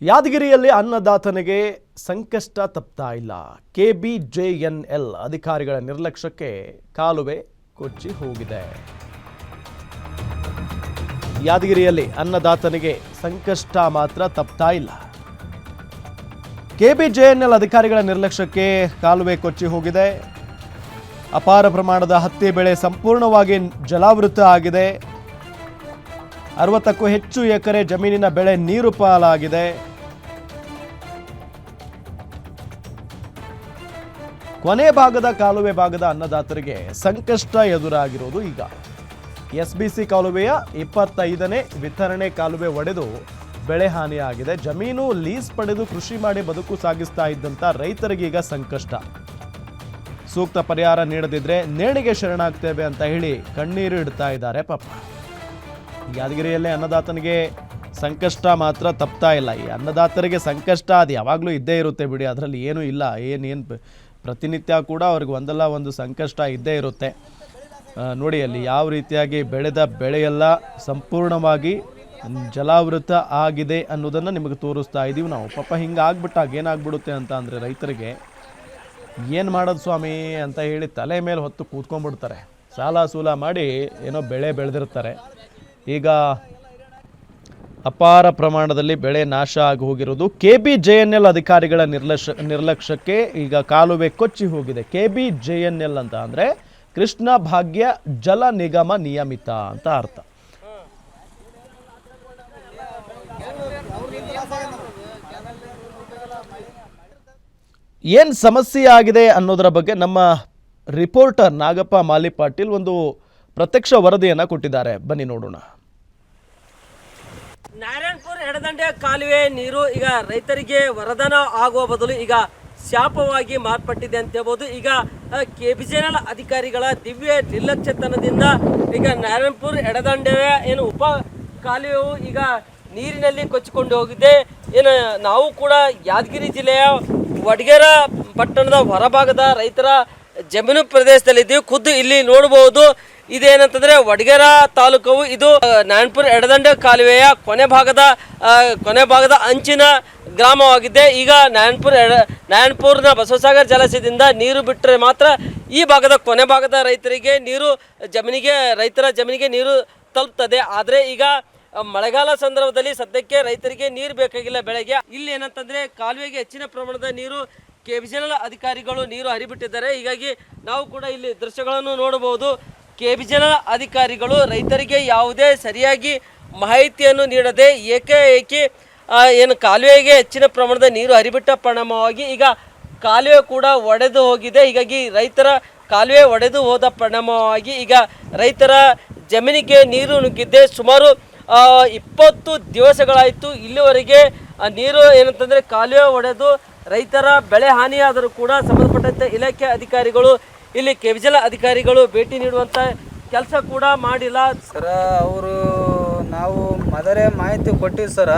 ಯಾದಗಿರಿಯಲ್ಲಿ ಅನ್ನದಾತನಿಗೆ ಸಂಕಷ್ಟ ತಪ್ತಾ ಇಲ್ಲ. ಕೆಬಿಜೆಎನ್ಎಲ್ ಅಧಿಕಾರಿಗಳ ನಿರ್ಲಕ್ಷ್ಯಕ್ಕೆ ಕಾಲುವೆ ಕೊಚ್ಚಿ ಹೋಗಿದೆ. ಯಾದಗಿರಿಯಲ್ಲಿ ಅನ್ನದಾತನಿಗೆ ಸಂಕಷ್ಟ ಮಾತ್ರ ತಪ್ತಾ ಇಲ್ಲ. ಕೆಬಿಜೆಎನ್ಎಲ್ ಅಧಿಕಾರಿಗಳ ನಿರ್ಲಕ್ಷ್ಯಕ್ಕೆ ಕಾಲುವೆ ಕೊಚ್ಚಿ ಹೋಗಿದೆ. ಅಪಾರ ಪ್ರಮಾಣದ ಹತ್ತಿ ಬೆಳೆ ಸಂಪೂರ್ಣವಾಗಿ ಜಲಾವೃತ ಆಗಿದೆ. 60ಕ್ಕೂ ಹೆಚ್ಚು ಎಕರೆ ಜಮೀನಿನ ಬೆಳೆ ನೀರು ಪಾಲಾಗಿದೆ. ಕೊನೆ ಭಾಗದ ಕಾಲುವೆ ಭಾಗದ ಅನ್ನದಾತರಿಗೆ ಸಂಕಷ್ಟ ಎದುರಾಗಿರೋದು ಈಗ. ಎಸ್ಬಿಸಿ ಕಾಲುವೆಯ 25ನೇ ವಿತರಣೆ ಕಾಲುವೆ ಒಡೆದು ಬೆಳೆ ಹಾನಿಯಾಗಿದೆ. ಜಮೀನು ಲೀಸ್ ಪಡೆದು ಕೃಷಿ ಮಾಡಿ ಬದುಕು ಸಾಗಿಸ್ತಾ ಇದ್ದಂಥ ರೈತರಿಗೀಗ ಸಂಕಷ್ಟ. ಸೂಕ್ತ ಪರಿಹಾರ ನೀಡದಿದ್ರೆ ನೇಣಿಗೆ ಶರಣಾಗ್ತೇವೆ ಅಂತ ಹೇಳಿ ಕಣ್ಣೀರು ಇಡ್ತಾ ಇದ್ದಾರೆ ಪಾಪ. ಯಾದಗಿರಿಯಲ್ಲೇ ಅನ್ನದಾತನಿಗೆ ಸಂಕಷ್ಟ ಮಾತ್ರ ತಪ್ತಾ ಇಲ್ಲ. ಈ ಅನ್ನದಾತರಿಗೆ ಸಂಕಷ್ಟ ಅದು ಯಾವಾಗಲೂ ಇದ್ದೇ ಇರುತ್ತೆ ಬಿಡಿ, ಅದರಲ್ಲಿ ಏನೂ ಇಲ್ಲ. ಏನೇನು ಪ್ರತಿನಿತ್ಯ ಕೂಡ ಅವ್ರಿಗೆ ಒಂದಲ್ಲ ಒಂದು ಸಂಕಷ್ಟ ಇದ್ದೇ ಇರುತ್ತೆ. ನೋಡಿ ಅಲ್ಲಿ ಯಾವ ರೀತಿಯಾಗಿ ಬೆಳೆದ ಬೆಳೆಯೆಲ್ಲ ಸಂಪೂರ್ಣವಾಗಿ ಜಲಾವೃತ ಆಗಿದೆ ಅನ್ನೋದನ್ನು ನಿಮಗೆ ತೋರಿಸ್ತಾ ಇದ್ದೀವಿ ನಾವು. ಪಾಪ ಹಿಂಗೆ ಆಗ್ಬಿಟ್ಟಾಗ ಏನಾಗ್ಬಿಡುತ್ತೆ ಅಂತ ಅಂದರೆ ರೈತರಿಗೆ ಏನು ಮಾಡೋದು ಸ್ವಾಮಿ ಅಂತ ಹೇಳಿ ತಲೆ ಮೇಲೆ ಹೊತ್ತು ಕೂತ್ಕೊಂಡ್ಬಿಡ್ತಾರೆ. ಸಾಲ ಸೂಲ ಮಾಡಿ ಏನೋ ಬೆಳೆ ಬೆಳೆದಿರ್ತಾರೆ. ಈಗ ಅಪಾರ ಪ್ರಮಾಣದಲ್ಲಿ ಬೆಳೆ ನಾಶ ಆಗಿ ಹೋಗಿರೋದು ಕೆಬಿಜೆಎನ್ಎಲ್ ಅಧಿಕಾರಿಗಳ ನಿರ್ಲಕ್ಷ್ಯಕ್ಕೆ ಈಗ ಕಾಲುವೆ ಕೊಚ್ಚಿ ಹೋಗಿದೆ. ಕೆಬಿಜೆಎನ್ಎಲ್ ಅಂತ ಅಂದರೆ ಕೃಷ್ಣ ಭಾಗ್ಯ ಜಲ ನಿಗಮ ನಿಯಮಿತ ಅಂತ ಅರ್ಥ. ಏನು ಸಮಸ್ಯೆ ಆಗಿದೆ ಅನ್ನೋದರ ಬಗ್ಗೆ ನಮ್ಮ ರಿಪೋರ್ಟರ್ ನಾಗಪ್ಪ ಮಾಲಿ ಪಾಟೀಲ್ ಒಂದು ಪ್ರತ್ಯಕ್ಷ ವರದಿಯನ್ನು ಕೊಟ್ಟಿದ್ದಾರೆ. ಬನ್ನಿ ನೋಡೋಣ. ನಾರಾಯಣಪುರ ಎಡದಂಡೆ ಕಾಲುವೆ ನೀರು ಈಗ ರೈತರಿಗೆ ವರದಾನ ಆಗುವ ಬದಲು ಈಗ ಶಾಪವಾಗಿ ಮಾರ್ಪಟ್ಟಿದೆ ಅಂತ ಹೇಳ್ಬೋದು. ಈಗ ಕೆಬಿಜೆಎನ್ಎಲ್ ಅಧಿಕಾರಿಗಳ ದಿವ್ಯ ನಿರ್ಲಕ್ಷ್ಯತನದಿಂದ ಈಗ ನಾರಾಯಣಪುರ ಎಡದಂಡೆಯ ಏನು ಉಪ ಕಾಲುವೆಯು ಈಗ ನೀರಿನಲ್ಲಿ ಕೊಚ್ಚಿಕೊಂಡು ಹೋಗಿದೆ. ಏನು ನಾವು ಕೂಡ ಯಾದಗಿರಿ ಜಿಲ್ಲೆಯ ವಡಗೇರ ಪಟ್ಟಣದ ಹೊರಭಾಗದ ರೈತರ ಜಮೀನು ಪ್ರದೇಶದಲ್ಲಿದ್ದೀವಿ. ಖುದ್ದು ಇಲ್ಲಿ ನೋಡಬಹುದು. ಇದೇನಂತಂದ್ರೆ ವಡಗೇರ ತಾಲೂಕವು ಇದು ನಾರಾಯಣಪುರ ಎಡದಂಡೆ ಕಾಲುವೆಯ ಕೊನೆ ಭಾಗದ ಅಂಚಿನ ಗ್ರಾಮವಾಗಿದೆ. ಈಗ ನಾರಾಯಣಪುರನ ಬಸವಸಾಗರ ಜಲಾಶಯದಿಂದ ನೀರು ಬಿಟ್ಟರೆ ಮಾತ್ರ ಈ ಭಾಗದ ಕೊನೆ ಭಾಗದ ರೈತರಿಗೆ ರೈತರ ಜಮೀನಿಗೆ ನೀರು ತಲುಪ್ತದೆ. ಆದರೆ ಈಗ ಮಳೆಗಾಲ ಸಂದರ್ಭದಲ್ಲಿ ಸದ್ಯಕ್ಕೆ ರೈತರಿಗೆ ನೀರು ಬೇಕಾಗಿಲ್ಲ ಬೆಳೆಗೆ. ಇಲ್ಲಿ ಏನಂತಂದ್ರೆ ಕಾಲುವೆಗೆ ಹೆಚ್ಚಿನ ಪ್ರಮಾಣದ ನೀರು ಕೆಬಿಜೆಎನ್ಎಲ್ ಅಧಿಕಾರಿಗಳು ನೀರು ಹರಿಬಿಟ್ಟಿದ್ದಾರೆ. ಹೀಗಾಗಿ ನಾವು ಕೂಡ ಇಲ್ಲಿ ದೃಶ್ಯಗಳನ್ನು ನೋಡಬಹುದು. ಕೆಬಿಜೆಎನ್ಎಲ್ ಅಧಿಕಾರಿಗಳು ರೈತರಿಗೆ ಯಾವುದೇ ಸರಿಯಾಗಿ ಮಾಹಿತಿಯನ್ನು ನೀಡದೆ ಏಕಾಏಕಿ ಏನು ಕಾಲುವೆಗೆ ಹೆಚ್ಚಿನ ಪ್ರಮಾಣದ ನೀರು ಹರಿಬಿಟ್ಟ ಪರಿಣಾಮವಾಗಿ ಈಗ ಕಾಲುವೆ ಕೂಡ ಒಡೆದು ಹೋಗಿದೆ. ಹೀಗಾಗಿ ರೈತರ ಕಾಲುವೆ ಒಡೆದು ಹೋದ ಪರಿಣಾಮವಾಗಿ ಈಗ ರೈತರ ಜಮೀನಿಗೆ ನೀರು ನುಗ್ಗಿದ್ದೆ. ಸುಮಾರು 20 ದಿವಸಗಳಾಯಿತು. ಇಲ್ಲಿವರೆಗೆ ನೀರು ಏನಂತಂದರೆ ಕಾಲುವೆ ಒಡೆದು ರೈತರ ಬೆಳೆ ಹಾನಿಯಾದರೂ ಕೂಡ ಸಂಬಂಧಪಟ್ಟಂತೆ ಇಲಾಖೆ ಅಧಿಕಾರಿಗಳು ಇಲ್ಲಿ ಕೆಬಿಜೆಎನ್ಎಲ್ ಅಧಿಕಾರಿಗಳು ಭೇಟಿ ನೀಡುವಂಥ ಕೆಲಸ ಕೂಡ ಮಾಡಿಲ್ಲ. ಸರ ಅವರು ನಾವು ಮೊದಲೇ ಮಾಹಿತಿ ಕೊಟ್ಟಿವಿ ಸರ.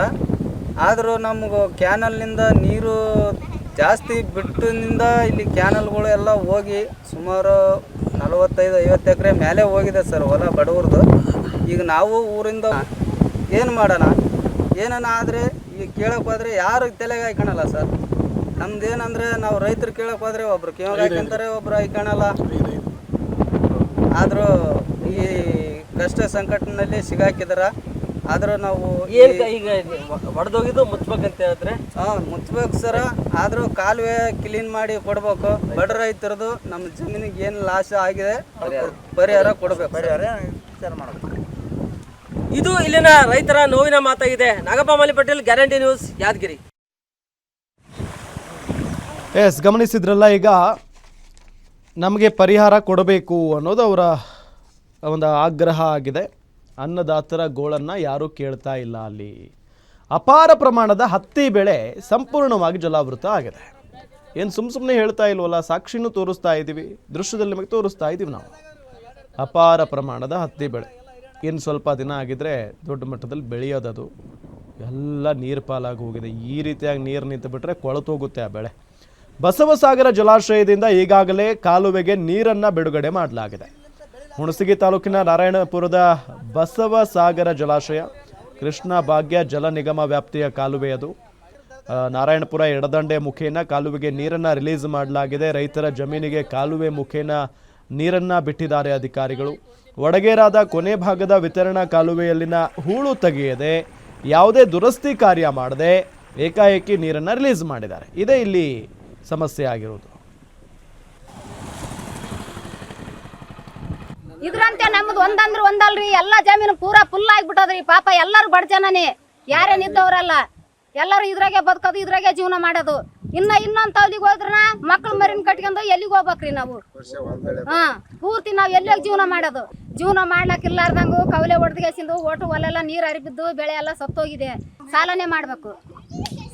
ಆದರೂ ನಮಗೂ ಕ್ಯಾನಲ್ನಿಂದ ನೀರು ಜಾಸ್ತಿ ಬಿಟ್ಟಿನಿಂದ ಇಲ್ಲಿ ಕ್ಯಾನಲ್ಗಳು ಎಲ್ಲ ಹೋಗಿ ಸುಮಾರು 45-50 ಎಕರೆ ಮೇಲೆ ಹೋಗಿದೆ ಸರ್ ಹೊಲ ಬಡವ್ರದ್ದು. ಈಗ ನಾವು ಊರಿಂದ ಏನು ಮಾಡೋಣ ಏನನ್ನ ಆದರೆ ಈಗ ಕೇಳಕ್ಕೆ ಹೋದರೆ ಯಾರು ತಲೆಗೆ ಹಾಯ್ಕೊಳಲ್ಲ ಸರ್. ನಮ್ದು ಏನಂದರೆ ನಾವು ರೈತರು ಕೇಳಕ್ಕೆ ಹೋದರೆ ಒಬ್ರು ಕಿವಾಗ ಹಾಕ್ಯಂತಾರೆ, ಒಬ್ರು ಹಾಯ್ಕೊಳಲ್ಲ. ಆದರೂ ಈ ಕಷ್ಟ ಸಂಕಟನಲ್ಲಿ ಸಿಗಾಕಿದಾರ. ಆದರೂ ನಾವು ಈಗ ಹೊಡೆದೋಗಿದ್ದು ಮುಚ್ಚಬೇಕಂತ ಹೇಳಿದ್ರೆ ಮುಚ್ಚಬೇಕು ಸರ. ಆದರೂ ಕಾಲುವೆ ಕ್ಲೀನ್ ಮಾಡಿ ಕೊಡಬೇಕು. ಬಡ ರೈತರದು ನಮ್ಮ ಜಮೀನಿಗೆ ಏನು ಲಾಸ್ ಆಗಿದೆ ಪರಿಹಾರ ಕೊಡಬೇಕು. ವಿಚಾರ ಮಾಡಬೇಕು. ಇದು ಇಲ್ಲಿನ ರೈತರ ನೋವಿನ ಮಾತಾಗಿದೆ. ನಾಗಪ್ಪ ಮಾಲಿ ಪಾಟೀಲ್, ಗ್ಯಾರಂಟಿ ನ್ಯೂಸ್, ಯಾದಗಿರಿ. ಗಮನಿಸಿದ್ರಲ್ಲ, ಈಗ ನಮಗೆ ಪರಿಹಾರ ಕೊಡಬೇಕು ಅನ್ನೋದು ಅವರ ಒಂದು ಆಗ್ರಹ ಆಗಿದೆ. ಅನ್ನದಾತರ ಗೋಳನ್ನು ಯಾರೂ ಕೇಳ್ತಾ ಇಲ್ಲ. ಅಲ್ಲಿ ಅಪಾರ ಪ್ರಮಾಣದ ಹತ್ತಿ ಬೆಳೆ ಸಂಪೂರ್ಣವಾಗಿ ಜಲಾವೃತ ಆಗಿದೆ. ಏನು ಸುಮ್ಮನೆ ಹೇಳ್ತಾ ಇಲ್ವಲ್ಲ, ಸಾಕ್ಷಿನೂ ತೋರಿಸ್ತಾ ಇದ್ದೀವಿ, ದೃಶ್ಯದಲ್ಲಿ ನಿಮಗೆ ತೋರಿಸ್ತಾ ಇದ್ದೀವಿ ನಾವು. ಅಪಾರ ಪ್ರಮಾಣದ ಹತ್ತಿ ಬೆಳೆ ಇನ್ನು ಸ್ವಲ್ಪ ದಿನ ಆಗಿದ್ರೆ ದೊಡ್ಡ ಮಟ್ಟದಲ್ಲಿ ಬೆಳೆಯೋದದು ಎಲ್ಲ ನೀರು ಪಾಲಾಗಿ ಹೋಗಿದೆ. ಈ ರೀತಿಯಾಗಿ ನೀರು ನಿಂತು ಬಿಟ್ಟರೆ ಕೊಳತೋಗುತ್ತೆ ಆ ಬೆಳೆ. ಬಸವಸಾಗರ ಜಲಾಶಯದಿಂದ ಈಗಾಗಲೇ ಕಾಲುವೆಗೆ ನೀರನ್ನು ಬಿಡುಗಡೆ ಮಾಡಲಾಗಿದೆ. ಹುಣಸಗಿ ತಾಲೂಕಿನ ನಾರಾಯಣಪುರದ ಬಸವಸಾಗರ ಜಲಾಶಯ ಕೃಷ್ಣ ಭಾಗ್ಯ ಜಲ ನಿಗಮ ವ್ಯಾಪ್ತಿಯ ಕಾಲುವೆ ಅದು. ನಾರಾಯಣಪುರ ಎಡದಂಡೆ ಮುಖೇನ ಕಾಲುವೆಗೆ ನೀರನ್ನು ರಿಲೀಸ್ ಮಾಡಲಾಗಿದೆ. ರೈತರ ಜಮೀನಿಗೆ ಕಾಲುವೆ ಮುಖೇನ ನೀರನ್ನು ಬಿಟ್ಟಿದ್ದಾರೆ ಅಧಿಕಾರಿಗಳು. ವಡಗೇರಾದ ಕೊನೆ ಭಾಗದ ವಿತರಣಾ ಕಾಲುವೆಯಲ್ಲಿನ ಹೂಳು ತೆಗೆಯದೆ ಯಾವುದೇ ದುರಸ್ತಿ ಕಾರ್ಯ ಮಾಡದೆ ಏಕಾಏಕಿ ನೀರನ್ನು ರಿಲೀಸ್ ಮಾಡಿದ್ದಾರೆ. ಇದೇ ಇಲ್ಲಿ ಸಮಸ್ಯೆ ಆಗಿರೋದು. ಇದ್ರಂತೆ ನಮ್ದು ಒಂದಂದ್ರೆ ಒಂದಲ್ರಿ, ಎಲ್ಲ ಜಮೀನು ಪೂರಾ ಫುಲ್ ಆಗಿಬಿಟ್ಟದ್ರಿ. ಪಾಪ ಎಲ್ಲರೂ ಬಡ ಜನನೇ, ಯಾರೇನು ಇದ್ದವ್ರಲ್ಲ, ಎಲ್ಲರೂ ಇದ್ರಾಗೆ ಬದುಕೋದು, ಇದ್ರಾಗೆ ಜೀವನ ಮಾಡೋದು. ಇನ್ನೊಂದು ತವಲಿಗೆ ಹೋದ್ರ ಮಕ್ಳು ಮರಿನ ಕಟ್ಕೊಂಡು ಎಲ್ಲಿಗೆ ಹೋಗ್ಬೇಕ್ರಿ ನಾವು? ಪೂರ್ತಿ ನಾವು ಎಲ್ಲಿ ಜೀವನ ಮಾಡೋದು? ಜೀವನ ಮಾಡ್ಲಕ್ಕಿಲ್ಲಾರ್ದಂಗು ಕವಲೆ ಹೊಡೆದ್ಗೆಸಿಂದು ಓಟು ಹೊಲೆಲ್ಲ ನೀರು ಹರಿಬಿದ್ದು ಬೆಳೆ ಎಲ್ಲ ಸತ್ತೋಗಿದೆ. ಸಾಲನೇ ಮಾಡಬೇಕು.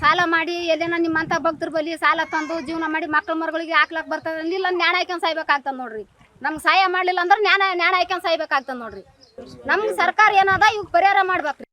ಸಾಲ ಮಾಡಿ ಎಲ್ಲೇನ ನಿಮ್ಮಂಥ ಭಕ್ತರ ಬಳಿ ಸಾಲ ತಂದು ಜೀವನ ಮಾಡಿ ಮಕ್ಳು ಮರುಗಳಿಗೆ ಹಾಕ್ಲಕ್ಕೆ ಬರ್ತದೆ. ಇಲ್ಲ ನ್ಯಾಣ ಹಾಕ್ಯಂಡು ಸಾಯ್ಬೇಕಾಗ್ತದೆ ನೋಡ್ರಿ. ನಮ್ಗೆ ಸಹಾಯ ಮಾಡಲಿಲ್ಲ ಅಂದ್ರೆ ನ್ಯಾಣ ಹಾಕ್ಯಂಡು ಸಾಯ್ಬೇಕಾಗ್ತದೆ ನೋಡ್ರಿ. ನಮ್ಗೆ ಸರ್ಕಾರ ಏನದ ಇವ್ ಪರಿಹಾರ ಮಾಡ್ಬೇಕ್ರಿ.